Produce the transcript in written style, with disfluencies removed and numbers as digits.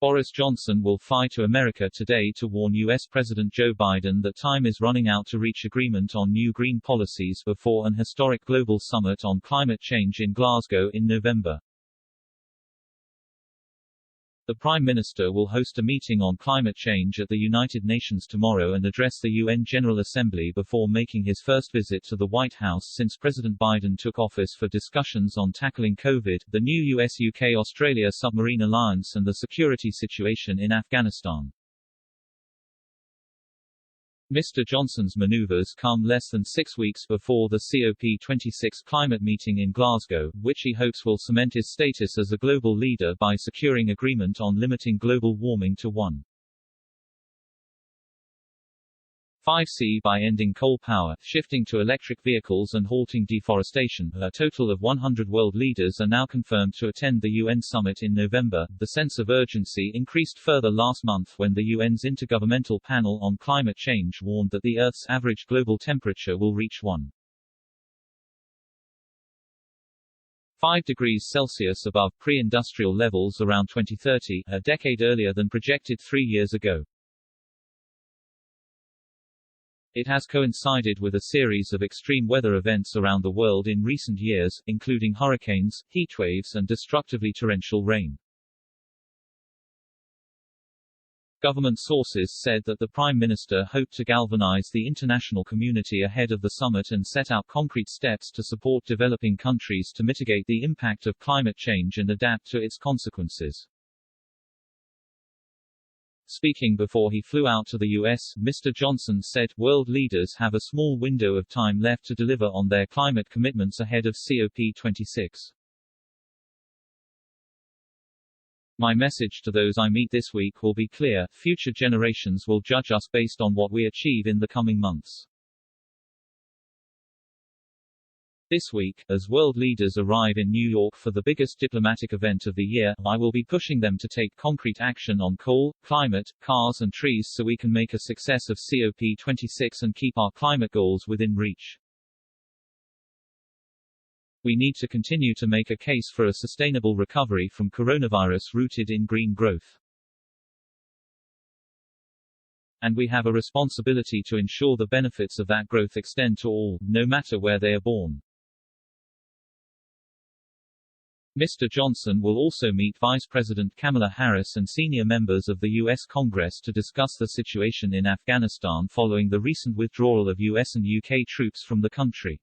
Boris Johnson will fly to America today to warn U.S. President Joe Biden that time is running out to reach agreement on new green policies before an historic global summit on climate change in Glasgow in November. The Prime Minister will host a meeting on climate change at the United Nations tomorrow and address the UN General Assembly before making his first visit to the White House since President Biden took office for discussions on tackling COVID, the new US-UK-Australia submarine alliance and the security situation in Afghanistan. Mr. Johnson's manoeuvres come less than 6 weeks before the COP26 climate meeting in Glasgow, which he hopes will cement his status as a global leader by securing agreement on limiting global warming to 1.5°C by ending coal power, shifting to electric vehicles and halting deforestation. A total of 100 world leaders are now confirmed to attend the UN summit in November. The sense of urgency increased further last month when the UN's Intergovernmental Panel on Climate Change warned that the Earth's average global temperature will reach 1.5 degrees Celsius above pre-industrial levels around 2030, a decade earlier than projected 3 years ago. It has coincided with a series of extreme weather events around the world in recent years, including hurricanes, heatwaves and destructively torrential rain. Government sources said that the Prime Minister hoped to galvanize the international community ahead of the summit and set out concrete steps to support developing countries to mitigate the impact of climate change and adapt to its consequences. Speaking before he flew out to the US, Mr. Johnson said, "World leaders have a small window of time left to deliver on their climate commitments ahead of COP26. My message to those I meet this week will be clear: future generations will judge us based on what we achieve in the coming months." This week, as world leaders arrive in New York for the biggest diplomatic event of the year, I will be pushing them to take concrete action on coal, climate, cars and trees so we can make a success of COP26 and keep our climate goals within reach. We need to continue to make a case for a sustainable recovery from coronavirus rooted in green growth. And we have a responsibility to ensure the benefits of that growth extend to all, no matter where they are born. Mr. Johnson will also meet Vice President Kamala Harris and senior members of the U.S. Congress to discuss the situation in Afghanistan following the recent withdrawal of U.S. and UK troops from the country.